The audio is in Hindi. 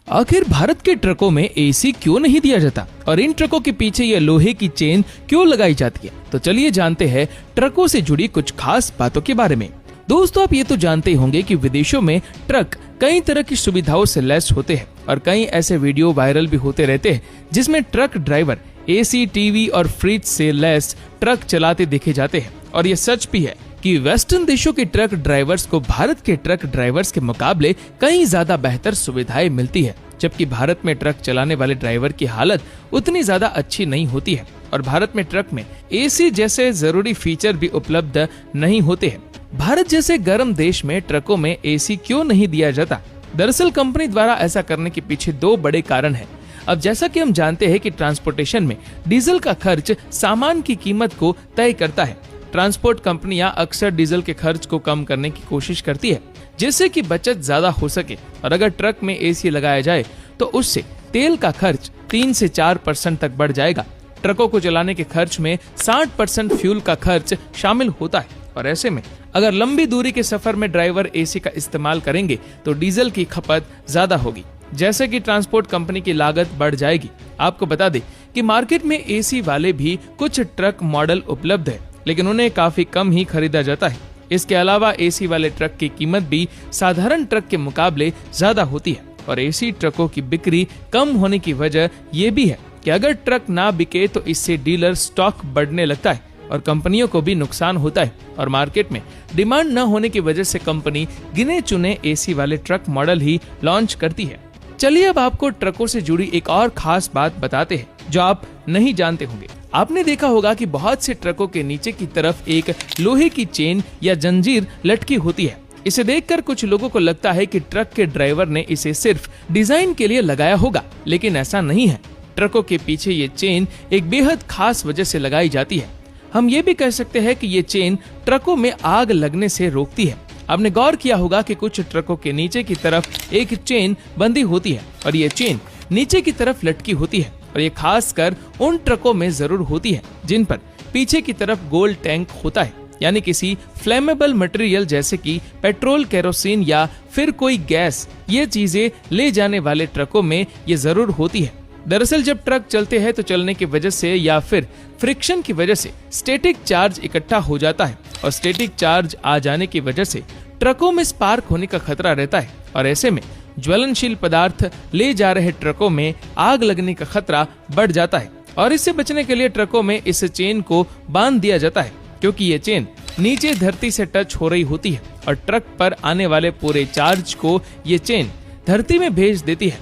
आखिर भारत के ट्रकों में एसी क्यों नहीं दिया जाता और इन ट्रकों के पीछे ये लोहे की चेन क्यों लगाई जाती है? तो चलिए जानते हैं ट्रकों से जुड़ी कुछ खास बातों के बारे में। दोस्तों, आप ये तो जानते होंगे कि विदेशों में ट्रक कई तरह की सुविधाओं से लैस होते हैं और कई ऐसे वीडियो वायरल भी होते रहते हैं जिसमें ट्रक ड्राइवर एसी, टीवी और फ्रिज से लैस ट्रक चलाते देखे जाते हैं। और ये सच भी है कि वेस्टर्न देशों के ट्रक ड्राइवर्स को भारत के ट्रक ड्राइवर्स के मुकाबले कई ज्यादा बेहतर सुविधाएं मिलती है, जबकि भारत में ट्रक चलाने वाले ड्राइवर की हालत उतनी ज्यादा अच्छी नहीं होती है और भारत में ट्रक में एसी जैसे जरूरी फीचर भी उपलब्ध नहीं होते हैं। भारत जैसे गर्म देश में ट्रकों में एसी क्यों नहीं दिया जाता? दरअसल कंपनी द्वारा ऐसा करने के पीछे दो बड़े कारण हैं। अब जैसा कि हम जानते हैं कि ट्रांसपोर्टेशन में डीजल का खर्च सामान की कीमत को तय करता है। ट्रांसपोर्ट कंपनियां अक्सर डीजल के खर्च को कम करने की कोशिश करती है जिससे कि बचत ज्यादा हो सके, और अगर ट्रक में एसी लगाया जाए तो उससे तेल का खर्च 3 से 4% तक बढ़ जाएगा। ट्रकों को चलाने के खर्च में 60% फ्यूल का खर्च शामिल होता है और ऐसे में अगर लंबी दूरी के सफर में ड्राइवर एसी का इस्तेमाल करेंगे तो डीजल की खपत ज्यादा होगी, जैसे कि ट्रांसपोर्ट कंपनी की लागत बढ़ जाएगी। आपको बता दें कि मार्केट में एसी वाले भी कुछ ट्रक मॉडल उपलब्ध है, लेकिन उन्हें काफी कम ही खरीदा जाता है। इसके अलावा एसी वाले ट्रक की कीमत भी साधारण ट्रक के मुकाबले ज्यादा होती है और एसी ट्रकों की बिक्री कम होने की वजह ये भी है कि अगर ट्रक ना बिके तो इससे डीलर स्टॉक बढ़ने लगता है और कंपनियों को भी नुकसान होता है और मार्केट में डिमांड न होने की वजह से कंपनी गिने चुने एसी वाले ट्रक मॉडल ही लॉन्च करती है। चलिए अब आपको ट्रकों से जुड़ी एक और खास बात बताते हैं जो आप नहीं जानते होंगे। आपने देखा होगा कि बहुत से ट्रकों के नीचे की तरफ एक लोहे की चेन या जंजीर लटकी होती है। इसे देखकर कुछ लोगों को लगता है कि ट्रक के ड्राइवर ने इसे सिर्फ डिजाइन के लिए लगाया होगा, लेकिन ऐसा नहीं है। ट्रकों के पीछे ये चेन एक बेहद खास वजह से लगाई जाती है। हम ये भी कह सकते हैं कि ये चेन ट्रकों में आग लगने से रोकती है। आपने गौर किया होगा कि कुछ ट्रकों के नीचे की तरफ एक चेन बंधी होती है और ये चेन नीचे की तरफ लटकी होती है और ये खासकर उन ट्रकों में जरूर होती है जिन पर पीछे की तरफ गोल टैंक होता है, यानी किसी फ्लेमेबल मटेरियल जैसे कि पेट्रोल, केरोसिन या फिर कोई गैस, ये चीजें ले जाने वाले ट्रकों में ये जरूर होती है। दरअसल जब ट्रक चलते हैं तो चलने की वजह से या फिर फ्रिक्शन की वजह से स्टैटिक चार्ज इकट्ठा हो जाता है और स्टैटिक चार्ज आ जाने की वजह से ट्रकों में स्पार्क होने का खतरा रहता है और ऐसे में ज्वलनशील पदार्थ ले जा रहे ट्रकों में आग लगने का खतरा बढ़ जाता है और इससे बचने के लिए ट्रकों में इस चेन को बांध दिया जाता है, क्योंकि ये चेन नीचे धरती से टच हो रही होती है और ट्रक पर आने वाले पूरे चार्ज को ये चेन धरती में भेज देती है।